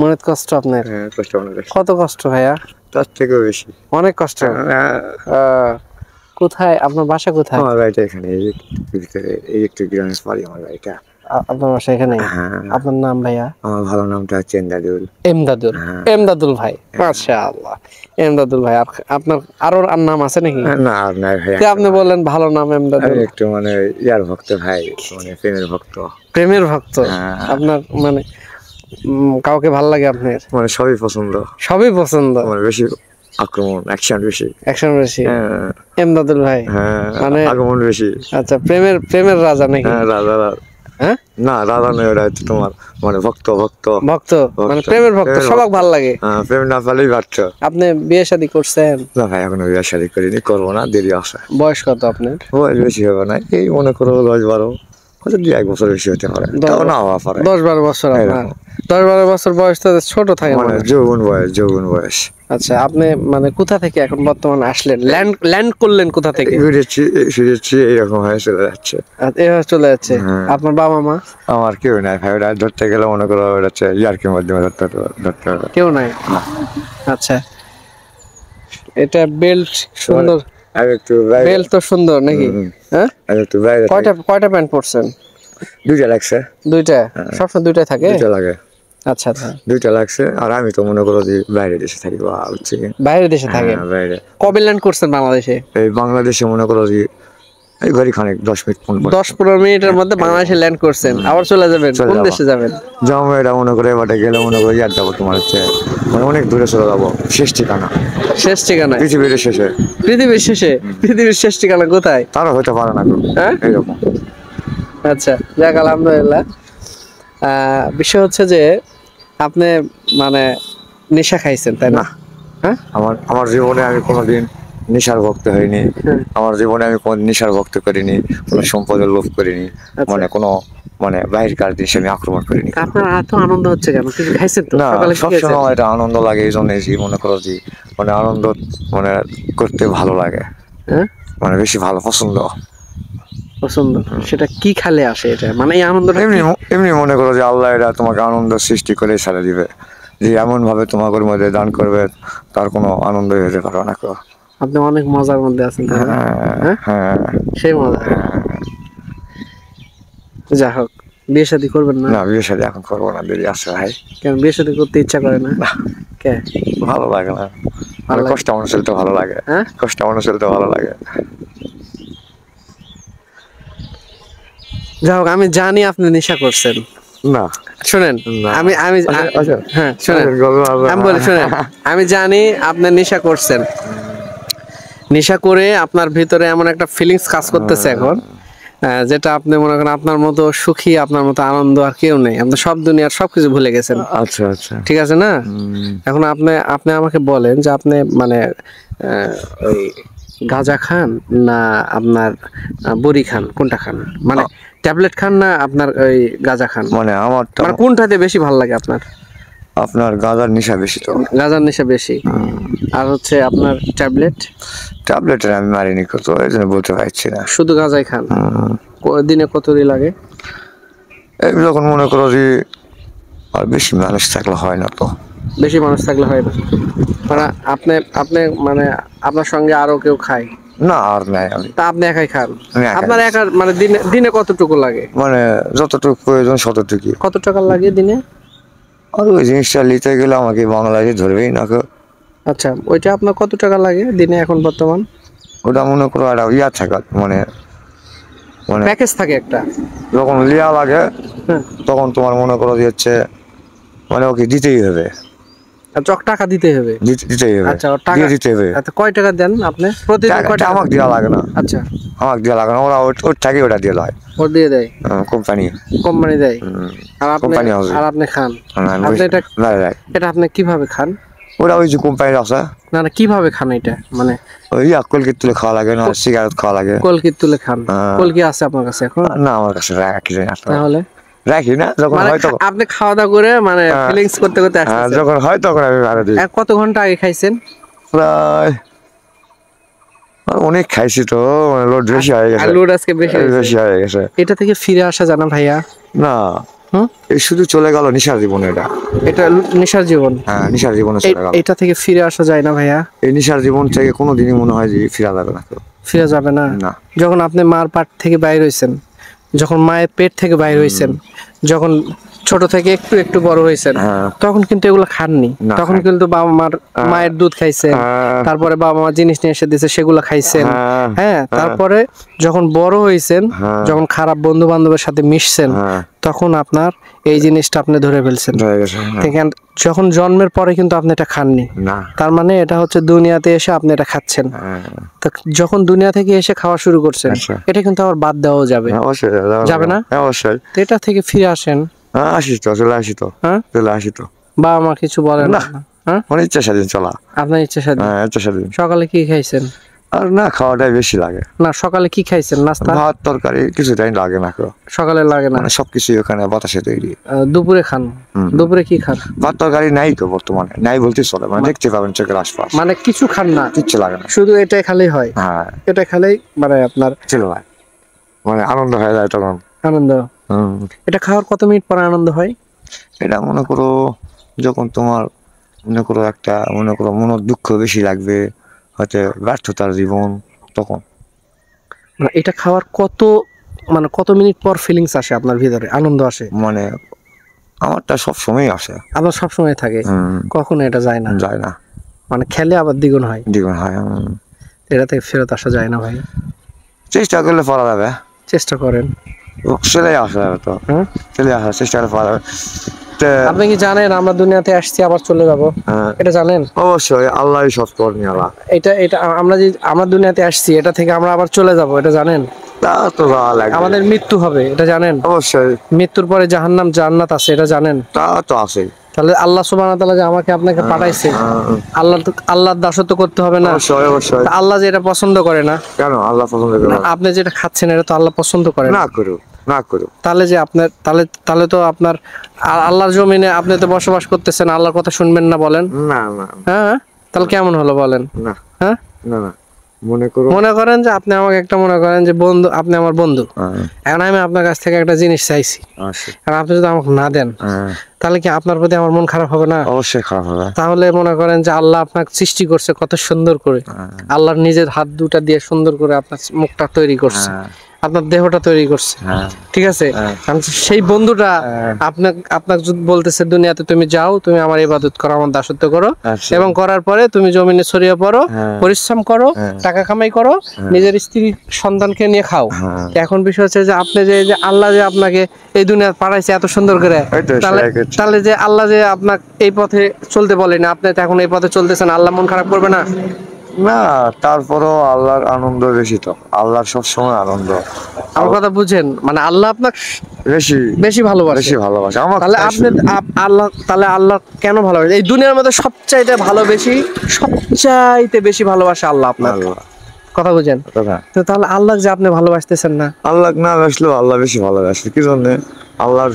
মনে কষ্ট আপনার? হ্যাঁ, কষ্ট অনেক বেশি। কত কষ্ট ভাইয়া? তার থেকেও বেশি। অনেক কষ্ট। কোথায় আপনার বাসা কোথায়? আমার বাড়িটা এখানে ভিতরে একটু গ্রামের বাড়ি আমার বাড়িটা। আপনার বাসা এখানে? হ্যাঁ। আপনার নাম ভাইয়া? আমার ভালো নামটা হচ্ছে এমদাদুল। এমদাদুল। হ্যাঁ। এমদাদুল ভাই, মাশাআল্লাহ। এমদাদুল ভাই, আপনার আরো নাম আছে নাকি? না আপনার ভাই, আপনি বললেন ভালো নাম এমদাদুল। আমি একটু মানে ইয়ার ভক্ত ভাই, মানে প্রেমের ভক্ত। প্রেমের ভক্ত? হ্যাঁ। আপনার মানে কাউকে ভাল লাগে আপনার? মানে সবই পছন্দ। সবই পছন্দ? মানে বেশি আক্রমণ, অ্যাকশন বেশি। অ্যাকশন বেশি? হ্যাঁ। এমদাদুল ভাই মানে আগমন বেশি। আচ্ছা, প্রেমের রাজা নাকি? হ্যাঁ, রাজা। হ্যাঁ, না রাজা নয়, ওটা হচ্ছে তোমার মানে ভক্ত ভক্ত ভক্ত, মানে প্রেমের ভক্ত, সবাই ভাল লাগে। হ্যাঁ, প্রেম না পেলেই বাচ্চ। আপনি বিয়ে শাদী করছেন? না ভাই, এখনো বিয়ে শাদী করিনি, করবো না, দেরি আছে। বয়স কত আপনার? বয়স বেশি হবে না, এই মনে করো 10-12, হয়তো 2-1 বছর বেশি হতে পারে, তাও না হওয়া পারে। 10-12 বছর? আপনার 10-12 বছর বয়স তো ছোট থাকে মানে যৌবন বয়স। আচ্ছা, আপনি মানে কোথা থেকে এখন বর্তমানে আসলেন? ল্যান্ড করলেন কোথা থেকে? ফিরেছি এইরকম হয়ে চলে যাচ্ছে। এভাবে চলে যাচ্ছে। আপনার বাবা মা? আমার কেউ নাই ভাই, ওটা ধরতে গেলে মনে করো ওটা হচ্ছে ইয়ার্কির মাধ্যমে ধরতে হবে। কেউ নাই? আচ্ছা, এটা বেল্ট সুন্দর, বেল্ট তো সুন্দর নাকি? হ্যাঁ, কয়টা প্যান্ট পরছেন? 2টা লাগছে। 2টা? সবসময় 2টাই থাকে? 2টা লাগে। আচ্ছা আচ্ছা, 2টা লাগছে। আর আমি তো মনে করো যে বাইরে দেশে থাকি, হচ্ছে বাইরে দেশে থাকে? বাইরে। কবে ল্যান্ড করছেন বাংলাদেশে? এই বাংলাদেশে মনে করো যে এই ঘড়ি খানিক 10 মিনিট 10-15 মিনিটের মধ্যে বাংলাদেশে ল্যান্ড করছেন, আবার চলে যাবেন? কোন দেশে যাবেন? যাবো এটা মনে করে এবারে গেলে মনে করো ইয়ার যাবো, তোমার হচ্ছে মানে অনেক দূরে চলে যাবো, শেষ ঠিকানা। শেষ ঠিকানা? পৃথিবীর শেষে। পৃথিবীর শেষে? পৃথিবীর শেষ ঠিকানা কোথায়? তারা হইতে পারে না এরকম। আচ্ছা, যাক আলহামদুলিল্লাহ। বিষয় হচ্ছে যে আপনি মানে নেশা খাইছেন, তাই না? হ্যাঁ, আমার জীবনে আমি কোনোদিন নেশার ভক্ত হইনি। আমার জীবনে আমি কোনো নেশার ভক্ত করিনি, কোনো সম্পদের লোভ করিনি, মানে কোনো মানে বাইরের কার জিনিস আমি আক্রমণ করিনি। আপনার এত আনন্দ হচ্ছে কেন? কিছু খাইছেন তো? না, সবসময় আমার এটা আনন্দ লাগে, এই জন্য মনে করো যে মানে আনন্দ মানে করতে ভালো লাগে। হ্যাঁ, মানে বেশি ভালো পছন্দ। সেটা কি খেলে আসে এটা, মানে এই আনন্দটা? এমনি মনে করো যে আল্লাহ এটা তোমাকে আনন্দ সৃষ্টি করে ছেড়ে দিবে, যে এমন ভাবে তোমাদের মধ্যে দান করবে, তার কোনো আনন্দই হতে পারো না। আপনি অনেক মজার মধ্যে আছেন। হ্যাঁ, সেই মজা। যা হোক, বিয়ে শাদী করবেন না? না, বিয়ে শাদী এখন করবো না, দেরি আছে ভাই। কেন বিয়ে শাদী করতে ইচ্ছা করে না? কে? ভালো লাগে না, কষ্ট মানুষ চলতে ভালো লাগে। কষ্ট মানুষ চলতে ভালো লাগে। যা হোক, আমি জানি আপনি নেশা করছেন। না শুনেন, আমি হ্যাঁ শুনেন, আমি বলি শুনেন, আমি জানি আপনি নেশা করছেন। নেশা করে আপনার ভিতরে এমন একটা ফিলিংস কাজ করতেছে এখন, যেটা আপনি মনে করেন আপনার মতো সুখী, আপনার মতো আনন্দ আর কেউ নেই। আপনি সব দুনিয়ার সবকিছু ভুলে গেছেন। আচ্ছা আচ্ছা, ঠিক আছে না? এখন আপনি আমাকে বলেন যে আপনি মানে ওই গাঁজা খান না আপনার বড়ি খান, কোনটা খান? মানে ট্যাবলেট খান না আপনার ওই গাঁজা খান? মানে আমার মানে কোনটাতে বেশি ভালো লাগে আপনার? আপনার গাঁজার নেশা বেশি। তো গাঁজার নেশা বেশি। আর হচ্ছে আপনার ট্যাবলেটের আমি মারিনি কত, এই জন্য বলতে পারছি না। শুধু গাঁজাই খান? দিনে কতদিন লাগে? এই যখন মনে করো যে আর বেশি মানুষ থাকলে হয় না। তো বেশি মানুষ থাকলে হয় না মানে আপনি মানে আপনার সঙ্গে আরো কেউ খায় না? আর নাই, আমি তা আপনি একাই খান? আপনার একার মানে দিনে কতটুকু লাগে? মানে যতটুকু প্রয়োজন ততটুকু। কত টাকা লাগে দিনে? আর ওই জিনিসটা নিতে গেলে আমাকে বাংলাদেশে ধরবেই না কেউ। আচ্ছা, ওইটা আপনার কত টাকা লাগে দিনে এখন বর্তমান? ওটা মনে করো একটা ইয়া থাকা, মানে মানে প্যাকেজ থাকে একটা, যখন লিয়া লাগে তখন তোমার মনে করো যে হচ্ছে মানে ওকে দিতেই হবে। টাকা দিতে হবে? দিতেই হবে। আচ্ছা, টাকা দিতে হবে। আচ্ছা, কয় টাকা দেন আপনি প্রতিদিন? কয়টা? আমাকে দেওয়া লাগে না। আচ্ছা, আমাকে দেওয়া লাগে না, ওরা ওর থাকে ওটা দিয়ে দেয়। ওর দিয়ে দেয় কোম্পানি দেয়। আর আপনি খান? এটা আপনি কিভাবে খান? ওরা ওই যে কোম্পানি আছে না, কিভাবে খান এটা? মানে ওই কলকির তুলে খাওয়া লাগে না, সিগারেট খাওয়া লাগে। কলকির তুলে খান? কলকি আছে আপনার কাছে এখন? না, আমার কাছে রাখি না। তাহলে রাখি না, যখন হয়তো আপনি খাওয়া দাওয়া করে মানে ফিলিংস করতে করতে আসছেন, যখন হয় তখন আমি মারা দিই। কত ঘন্টা আগে খাইছেন? প্রায় অনেক খাইছি তো, লোড বেশি হয়ে গেছে। লোড আজকে বেশি হয়ে গেছে। এটা থেকে ফিরে আসা জানা ভাইয়া? না, এই শুধু চলে গেল নেশার জীবন। এটা নেশার জীবন। হ্যাঁ, নেশার জীবনে চলে গেল। এটা থেকে ফিরে আসা যায় না ভাইয়া? এই নেশার জীবন থেকে কোনোদিনই মনে হয় যে ফিরা যাবে না। ফিরে যাবে না। যখন আপনি মার পেট থেকে বাইর হইছেন, যখন মায়ের পেট থেকে বাইর হইছেন, যখন ছোট থেকে একটু একটু বড় হয়েছেন, তখন কিন্তু এগুলো খাননি। তখন কিন্তু বাবা মার মায়ের দুধ খাইছেন, তারপরে বাবা মা জিনিস নিয়ে এসে দিয়েছে সেগুলো খাইছেন। হ্যাঁ, তারপরে যখন বড় হয়েছেন, যখন খারাপ বন্ধু বান্ধবের সাথে মিশছেন, তখন আপনার এই জিনিসটা আপনি ধরে ফেলছেন। যখন জন্মের পরে কিন্তু আপনি এটা খাননি, তার মানে এটা হচ্ছে দুনিয়াতে এসে আপনি এটা খাচ্ছেন। যখন দুনিয়া থেকে এসে খাওয়া শুরু করছেন, এটা কিন্তু আবার বাদ দেওয়া যাবে, যাবে না? অবশ্যই। এটা থেকে ফিরে আসেন। আসি তো, চলে আসি তো। চলে আসি তো। বাবা মা কিছু বলেন না? ইচ্ছা স্বাধীন চলা। আপনার ইচ্ছা স্বাধীন? ইচ্ছা স্বাধীন। সকালে কি খাইছেন? আর না, খাওয়াটাই বেশি লাগে। না, সকালে কি খাইছেন? নাস্তা, ভাত, তরকারি কিছুটাই লাগে না। সকালে লাগে না, সবকিছুই ওখানে বাতাসে তৈরি। দুপুরে খান? দুপুরে কি খান? ভাত তরকারি নাই তো বর্তমানে, নাই বলতে চলে। দেখতে পাবেন চোখের আশপাশ। কিছু খান না? কিচ্ছু লাগে না, শুধু এটাই খালেই হয়? হ্যাঁ, এটা খালেই আপনার ছিল ভাই, আনন্দ হয়ে যায় তখন। আনন্দ? এটা খাওয়ার কত মিনিট পরে আনন্দ হয়? এটা মনে করো যখন তোমার মনে দুঃখ বেশি লাগবে, হয়তো ব্যর্থতার জীবন, তখন। এটা খাওয়ার কত মিনিট পর ফিলিংস আসে আপনার ভিতরে, আনন্দ আসে? আমারটা সব সময় আসে। আপনার সব সময় থাকে? কখনো এটা যায় না? যায় না। খেলে আবার দ্বিগুণ হয়? দ্বিগুণ হয়। এটা থেকে ফেরত আসা যায় না ভাই? চেষ্টা করলে পারা যাবে। চেষ্টা করেন, চলে আসা যাবে তো। চলে আসা চেষ্টা করলে পারা যাবে। আপনি কি জানেন আমরা দুনিয়াতে আসছি, আবার চলে যাবো? এটা জানেন? অবশ্যই, আল্লাহই সব করেন। এটা আমরা দুনিয়াতে আসছি, এটা থেকে আমরা আবার চলে যাব, এটা জানেন? তা তো আমাদের মৃত্যু হবে, এটা জানেন? অবশ্যই। মৃত্যুর পরে জাহান্নাম জান্নাত আছে, এটা জানেন? তা তো আছে। তাহলে আল্লাহ সুবহানাহু ওয়া তাআলা যে আমাকে আপনাকে পাঠাইছে, আল্লাহর দাসত্ব করতে হবে না? অবশ্যই, অবশ্যই। আল্লাহ যে এটা পছন্দ করে না? কেন আল্লাহ পছন্দ করে না? আপনি যেটা খাচ্ছেন এটা তো আল্লাহ পছন্দ করে না। না করো। তাহলে যে আপনার তাহলে তো আপনার আল্লাহর জমিনে আপনি তো বসবাস করতেছেন, আল্লাহর কথা শুনবেন না বলেন? না না। হ্যাঁ, তাহলে কেমন হলো বলেন? না। হ্যাঁ, না না। মনে করেন যে আপনি আমাকে মনে করেন যে বন্ধু, আপনি আমার বন্ধু। এখন আমি আপনার কাছ থেকে একটা জিনিস চাইছি, আর আপনি যদি আমাকে না দেন, তাহলে কি আপনার প্রতি আমার মন খারাপ হবে না? অবশ্যই খারাপ হবে। তাহলে মনে করেন যে আল্লাহ আপনাকে সৃষ্টি করছে কত সুন্দর করে, আল্লাহর নিজের হাত দুটা দিয়ে সুন্দর করে আপনার মুখটা তৈরি করছে, আপনার দেহটা তৈরি করছে, ঠিক আছে? সেই বন্ধুটা আপনাকে যদি বলতেছে দুনিয়াতে তুমি যাও, তুমি আমার ইবাদত করো, আমার দাসত্ব করো, এবং করার পরে তুমি জমিনে ছড়িয়ে পড়ো, পরিশ্রম করো, টাকা কামাই করো, নিজের স্ত্রী সন্তানকে নিয়ে খাও। এখন বিষয় হচ্ছে যে আপনি যে আল্লাহ যে আপনাকে এই দুনিয়া পাঠাইছে এত সুন্দর করে, তাহলে যে আল্লাহ যে আপনাকে এই পথে চলতে বলেন, আপনি তো এখন এই পথে চলতেছেন, আল্লাহ মন খারাপ করবে না? না, তারপরও আল্লাহর আনন্দ বেশি তো। আল্লাহর সবসময় আনন্দ। আমার কথা বুঝেন? আল্লাহ আপনাকে বেশি ভালোবাসে। তাহলে আপনি আল্লাহ কেন ভালোবাসে? এই দুনিয়ার মধ্যে সবচাইতে বেশি ভালোবাসে আল্লাহ আপনার। কথা বুঝেন? তাহলে আল্লাহ যে আপনি ভালোবাসতেছেন না? আল্লাহ না বাসলেও আল্লাহ বেশি ভালোবাসে। কি জন্য? আল্লাহর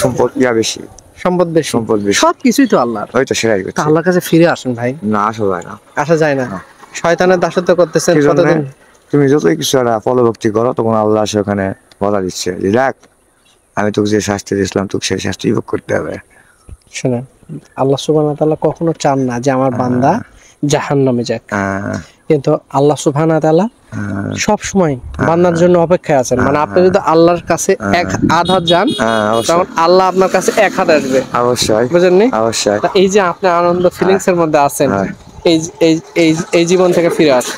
সম্পদ বেশি। সম্পদ বেশি। সবকিছুই তো আল্লাহর। সেটাই। আল্লাহর কাছে ফিরে আসেন ভাই। না, আসা যায় না। আসা যায় না। শয়তানের দাসত্ব করতেছেন কতদিন? তুমি যতই কিছু ফলভক্তি করো, তখন আল্লাহ সেখানে বলা দিচ্ছে যে দেখ, আমি তোকে যে শাস্তি দিয়েছিলাম, তোকে সেই শাস্তি ভোগ করতে হবে। শুনেন, আল্লাহ সুবহানাহু ওয়া তাআলা কখনো চান না যে আমার বান্দা জাহান্নামে যাক, কিন্তু আল্লাহ সুবহানাহু ওয়া তাআলা সব সময় বান্দার জন্য অপেক্ষায় আছেন। আপনি যদি আল্লাহর কাছে এক হাত যান, তখন আল্লাহ আপনার কাছে এক হাত আসবে। অবশ্যই, বুঝেননি? অবশ্যই। এই যে আপনি আনন্দ ফিলিংস এর মধ্যে আছেন, এই জীবন থেকে ফিরে আসেন।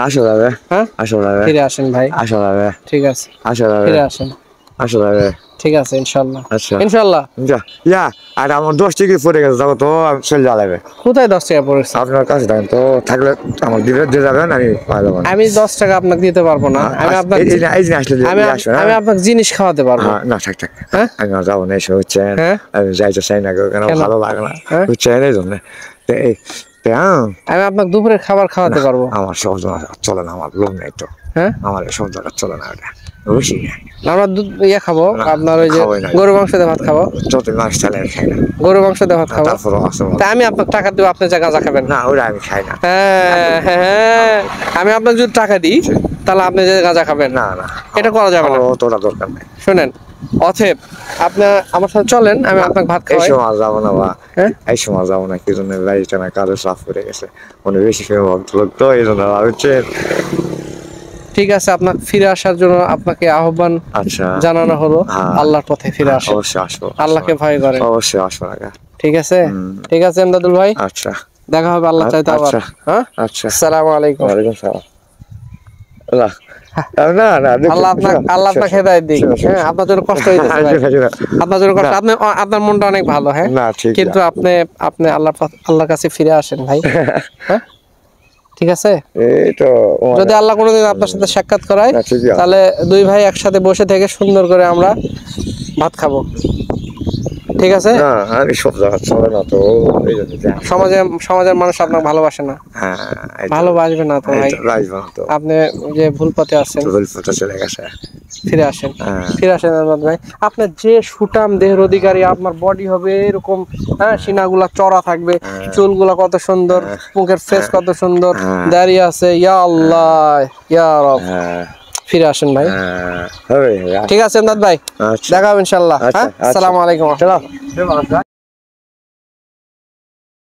আসা যাবে। হ্যাঁ, আসা যাবে। ফিরে আসেন ভাই। আসা যাবে। ঠিক আছে, আসা যাবে। ফিরে আসেন। আসা যাবে। ঠিক আছে, ইনশাআল্লাহ। আচ্ছা, ইনশাআল্লাহ। আর আমার 10 টাকা পড়ে গেছে, যাবো তো, চলে যাবে। কোথায় 10 টাকা পড়েছে? আপনার কাছে থাকেন তো, থাকলে আমার দিয়ে যাবেন, আমি 10 টাকা আপনাকে দিতে পারবো না। আমি আপনাকে জিনিস খাওয়াতে পারবো না। থাক। আমি যাবো না, এসে হচ্ছেন, আমি যাইতে চাই না, কেন ভালো লাগে না, হচ্ছেন এই জন্য। আমি আপনাকে দুপুরের খাবার খাওয়াতে পারবো। আমার সব চলে না, আমার লোক নেই তো। আমার সব জায়গা চলে না, ওটা বুঝি না। আমরা খাবো, আপনার ওই যে গরু মাংস দিয়ে ভাত খাবো। যত মাংস চালে আমি খাই না, গরু মাংস দিয়ে ভাত খাবো। তারপর আমি আপনাকে টাকা দিব, আপনি যা গাঁজা খাবেন না, ওরা আমি খাই না। হ্যাঁ, আমি আপনাকে যদি টাকা দিই, তাহলে আপনি যে গাঁজা খাবেন। না, এটা করা যাবে না। তোরা দরকার নেই। শুনেন, অতএব আপনি আমার সাথে চলেন, আমি আপনাকে ভাত এই খাওয়াই। সময় যাবো না বা, হ্যাঁ? এই সময় যাবো না, কি জন্য বাড়িটা না কারো সাফ করে গেছে, মানে বেশি সময় ভক্ত লোক তো এই জন্য হচ্ছে। ঠিক আছে, আপনাকে ফিরে আসার জন্য আপনাকে আহ্বান আচ্ছা, জানানো হলো। হ্যাঁ। আল্লাহর পথে ফিরে আসেন, অবশ্যই আসবো, আল্লাহকে ভয় করেন। অবশ্যই আসবো না। ঠিক আছে, ঠিক আছে এমদাদুল ভাই, আচ্ছা, দেখা হবে আল্লাহ চাইতে আবার। আচ্ছা, হ্যাঁ, আচ্ছা, আসসালামু আলাইকুম। ওয়ালাইকুম সালাম। আল্লাহ, না না, আল্লাহ আপনাকে হেদায়েত দিক। হ্যাঁ, আপনার জন্য কষ্ট হইতেছে ভাই, আপনার জন্য কষ্ট। আপনি আপনার মনটা অনেক ভালো, হ্যাঁ, না ঠিক, কিন্তু আপনি আপনি আল্লাহর কাছে ফিরে আসেন ভাই। হ্যাঁ, ঠিক আছে। এই তো যদি আল্লাহ কোনোদিন আপনার সাথে সাক্ষাৎ করায়, না, ঠিকই আছে। তাহলে দুই ভাই একসাথে বসে থেকে সুন্দর করে আমরা ভাত খাবো। ঠিক আছে। না আমি সব জায়গা চলে না তো, এই জন্য যাই। সমাজের মানুষ আপনাকে ভালোবাসে না, হ্যাঁ, এই তো, ভালোবাসবে না তো এই ভাই। তো, রাখবো না তো, আপনি যে ভুল পথে আছেন, ভুল পথে চলে গেছে। ফিরে আসেন, হ্যাঁ। ফিরে আসেন আহমদ ভাই। আপনার যে সুঠাম দেহের অধিকারী, আপনার বডি হবে এরকম, হ্যাঁ, সিনাগুলা চড়া থাকবে, চুলগুলা কত সুন্দর, মুখের ফেস কত সুন্দর, দাঁড়িয়ে আছে। ইয়া আল্লাহ, ইয়া রব, হ্যাঁ, ফিরে আসেন ভাই। হবে। ঠিক আছে এমদাদ ভাই, আচ্ছা, দেখা হবে ইনশাআল্লাহ। আচ্ছা, হ্যাঁ, আচ্ছা। আসসালামু আলাইকুম।